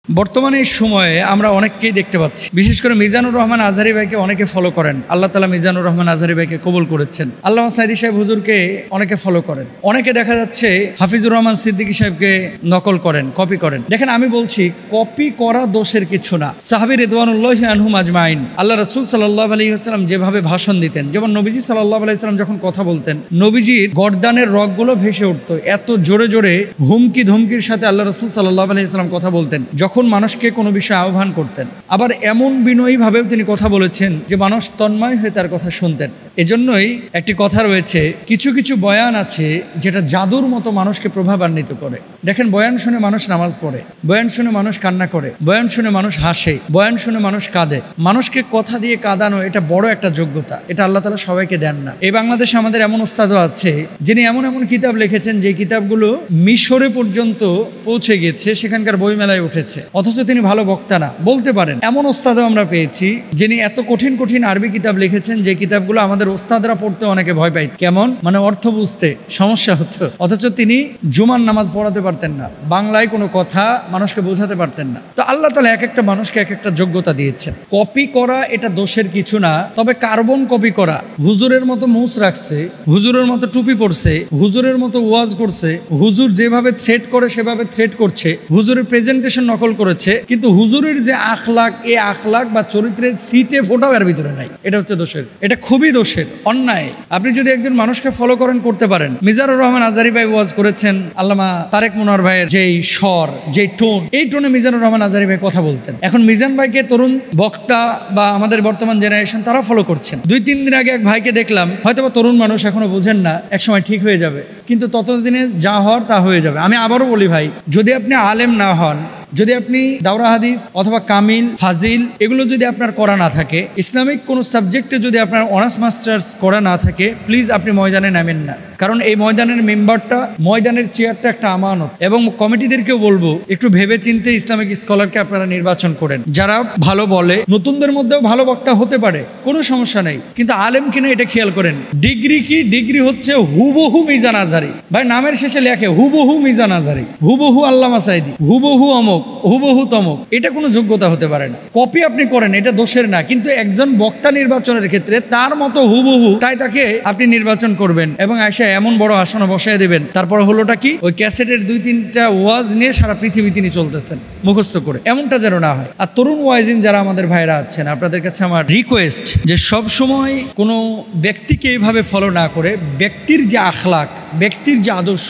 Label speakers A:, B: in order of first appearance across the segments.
A: বর্তমানে এই সময়ে আমরা অনেককেই দেখতে পাচ্ছি, বিশেষ করে মিজানুর রহমান আজহারী ভাইকে অনেকে ফলো করেন। আল্লাহ তাআলা মিজানুর রহমান আজহারী ভাইকে কবুল করেছেন। আল্লামা সাঈদী সাহেব হুজুরকে অনেকে ফলো করেন। অনেকে দেখা যাচ্ছে হাফিজুর রহমান সিদ্দিকী সাহেবকে নকল করেন, কপি করেন। দেখেন, আমি বলছি কপি করা দোষের কিছু না। সাহাবী রিদওয়ানুল্লাহি আনহুম আজমাইন, আল্লাহ রাসূল সাল্লাল্লাহু আলাইহি ওয়াসাল্লাম যেভাবে ভাষণ দিতেন, যেমন নবীজি সাল্লাল্লাহু আলাইহি ওয়াসাল্লাম যখন কথা বলতেন, নবীজির গর্দানের রগগুলো ভেসে উঠতো। এত জোরে জোরে হুমকি ধমকির সাথে আল্লাহ রাসূল সাল্লাল্লাহু আলাইহি ওয়াসাল্লাম কথা বলতেন, যখন মানুষকে কোনো বিষয়ে আহ্বান করতেন। আবার এমন বিনয়ীভাবেও তিনি কথা বলেছেন যে মানুষ তন্ময় হয়ে তার কথা শুনতেন। এজন্যই একটি কথা রয়েছে, কিছু কিছু বয়ান আছে যেটা জাদুর মতো মানুষকে প্রভাবান্বিত করে। দেখেন, বয়ান শুনে মানুষ নামাজ পড়ে, বয়ান শুনে মানুষ কান্না করে, বয়ান শুনে মানুষ হাসে, বয়ান শুনে মানুষ কাঁদে। মানুষকে কথা দিয়ে কাঁদানো এটা বড় একটা যোগ্যতা, এটা আল্লাহ তাআলা সবাইকে দেন না। এই বাংলাদেশে আমাদের এমন ওস্তাদও আছে যিনি এমন এমন কিতাব লিখেছেন যে কিতাবগুলো মিশরে পর্যন্ত পৌঁছে গিয়েছে, সেখানকার বইমেলায় উঠেছে, অথচ তিনি ভালো বক্তা না, বলতে পারেন। এমন ওস্তাদও আমরা পেয়েছি যিনি এত কঠিন কঠিন আরবি কিতাব লিখেছেন যে কিতাবগুলো আমাদের ওস্তাদরা পড়তে অনেকে ভয় পাইত। কেমন মানে অর্থ বুঝতে সমস্যা হতো, অথচ তিনি জুমার নামাজ পড়াতে পারতেন না, বাংলায় কোনো কথা মানুষকে বোঝাতে পারতেন না। তো আল্লাহ তাআলা এক একটা মানুষকে এক একটা যোগ্যতা দিয়েছেন। কপি করা এটা দোষের কিছু না, তবে কার্বন কপি করা, হুজুরের মতো মুছ রাখছে, হুজুরের মতো টুপি পরছে, হুজুরের মতো ওয়াজ করছে, হুজুর যেভাবে থ্রেট করে সেভাবে থ্রেট করছে, হুজুরের প্রেজেন্টেশন নকল করেছে, কিন্তু হুজুরের যে আখলাক, এই আখলাক বা চরিত্রের সিটে ফোটাও এর ভিতরে নাই। এটা হচ্ছে দোষের, এটা খুবই দোষের, অন্যায়। আপনি যদি একজন মানুষকে ফলো করেন, করতে পারেন। মিজানুর রহমান আজহারী ভাই ওয়াজ করেছেন, আল্লামা তারেক মনোয়ার ভাইয়ের যেই স্বর, যেই টোন, এই টোনে মিজানুর রহমান আজহারী ভাই কথা বলতেন। এখন মিজান ভাইকে তরুণ বক্তা বা আমাদের বর্তমান জেনারেশন তারা ফলো করছেন। 2-3 দিন আগে এক ভাইকে দেখলাম, হয়তো বা তরুণ মানুষ, এখনো বুঝেন না, একসময় ঠিক হয়ে যাবে, কিন্তু ততদিনে যা হওয়ার তা হয়ে যাবে। আমি আবারও বলি ভাই, যদি আপনি আলেম না হন, যদি আপনি দাওরা হাদিস অথবা কামিল ফাজিল এগুলো যদি আপনার করা না থাকে, ইসলামিক কোনো সাবজেক্টে যদি আপনার অনার্স মাস্টার্স করা না থাকে, প্লিজ আপনি ময়দানে নামেন না। কারণ এই ময়দানের মেম্বারটা, ময়দানের চেয়ারটা একটা আমানত। এবং কমিটিদেরকেও বলবো, একটু ভেবে চিন্তে ইসলামিক স্কলারকে আপনারা নির্বাচন করেন, যারা ভালো বলে। নতুনদের মধ্যেও ভালো বক্তা হতে পারে, কোনো সমস্যা নেই, কিন্তু আলেম কিনা এটা খেয়াল করেন। ডিগ্রি কি? ডিগ্রি হচ্ছে হুবহু মিজান আজহারী ভাই, নামের শেষে লেখে হুবহু মিজান আজহারী, হুবহু আল্লামা সাঈদী, হুবহু অমুক, হুবহু তমক। এটা কোনো যোগ্যতা হতে পারে না। কপি আপনি করেন, এটা দোষের না, কিন্তু একজন বক্তা নির্বাচনের ক্ষেত্রে তার মতো হুবহু তাই তাকে আপনি নির্বাচন করবেন এবং এসে এমন বড় আসনে বসায় দেবেন। তারপর হলোটা কি? ওই ক্যাসেটের 2-3টা ওয়াজ নিয়ে সারা পৃথিবী তিনি চলতেছেন মুখস্থ করে, এমনটা যেন না হয়। আর তরুণ ওয়াইজিন যারা আমাদের ভাইরা আছেন, আপনাদের কাছে আমার রিকোয়েস্ট যে সব সময় কোনো ব্যক্তিকে এইভাবে ফলো না করে, ব্যক্তির যে আখলাক, ব্যক্তির যে আদর্শ,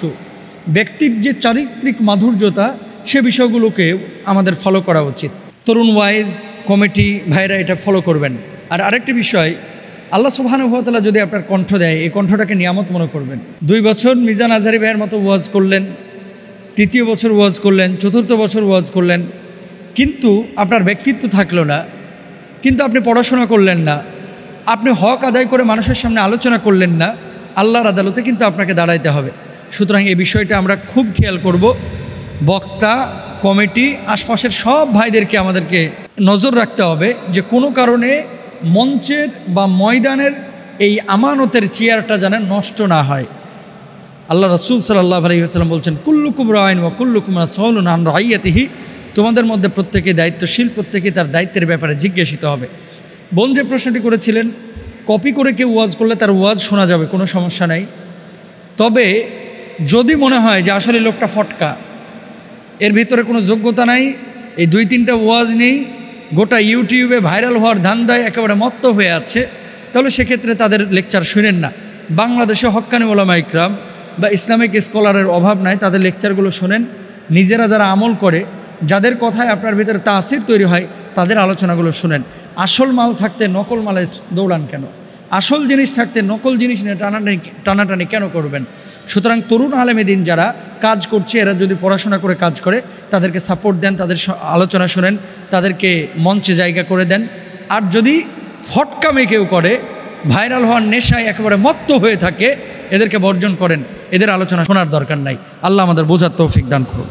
A: ব্যক্তির যে চারিত্রিক মাধুর্যতা, সে বিষয়গুলোকে আমাদের ফলো করা উচিত। তরুণ ওয়াইজ কমিটি ভাইরা এটা ফলো করবেন। আর আরেকটি বিষয়, আল্লাহ সুবহানাহু ওয়া তাআলা যদি আপনার কণ্ঠ দেয়, এই কণ্ঠটাকে নিয়ামত মনে করবেন। 2 বছর মিজান আজহারী ভাইয়ের মতো ওয়াজ করলেন, 3য় বছর ওয়াজ করলেন, 4র্থ বছর ওয়াজ করলেন, কিন্তু আপনার ব্যক্তিত্ব থাকলো না, কিন্তু আপনি পড়াশোনা করলেন না, আপনি হক আদায় করে মানুষের সামনে আলোচনা করলেন না, আল্লাহর আদালতে কিন্তু আপনাকে দাঁড়াইতে হবে। সুতরাং এই বিষয়টা আমরা খুব খেয়াল করব। বক্তা, কমিটি, আশপাশের সব ভাইদেরকে আমাদেরকে নজর রাখতে হবে যে কোনো কারণে মঞ্চের বা ময়দানের এই আমানতের চেয়ারটা যেন নষ্ট না হয়। আল্লাহ রাসূল সাল্লাল্লাহু আলাইহি ওয়াসাল্লাম বলছেন, কুল্লুকুম রাইন ওয়া কুল্লুকুম মাসউলুন আন রাইয়াতিহি, তোমাদের মধ্যে প্রত্যেকে দায়িত্বশীল, প্রত্যেকে তার দায়িত্বের ব্যাপারে জিজ্ঞাসিত হবে। বোন যে প্রশ্নটি করেছিলেন, কপি করে কেউ ওয়াজ করলে তার ওয়াজ শোনা যাবে, কোনো সমস্যা নাই। তবে যদি মনে হয় যে আসলে লোকটা ফটকা, এর ভিতরে কোনো যোগ্যতা নাই, এই 2-3টা ওয়াজ নেই, গোটা ইউটিউবে ভাইরাল হওয়ার ধান্দায় একেবারে মত্ত হয়ে আছে, তাহলে সেক্ষেত্রে তাদের লেকচার শুনেন না। বাংলাদেশে হক্কানি ওলামা ইকরাম বা ইসলামিক স্কলারের অভাব নাই, তাদের লেকচারগুলো শোনেন। নিজেরা যারা আমল করে, যাদের কথায় আপনার ভিতরে তাসির তৈরি হয়, তাদের আলোচনাগুলো শুনেন। আসল মাল থাকতে নকল মালে দৌড়ান কেন? আসল জিনিস থাকতে নকল জিনিস নিয়ে টানাটানি কেন করবেন? সুতরাং তরুণ আলেমে দিন যারা কাজ করছে, এরা যদি পড়াশোনা করে কাজ করে, তাদেরকে সাপোর্ট দেন, তাদের আলোচনা শোনেন, তাদেরকে মঞ্চে জায়গা করে দেন। আর যদি ফটকামে কেউ করে, ভাইরাল হওয়ার নেশায় একেবারে মত্ত হয়ে থাকে, এদেরকে বর্জন করেন, এদের আলোচনা শোনার দরকার নাই। আল্লাহ আমাদের বোঝার তৌফিক দান করুন।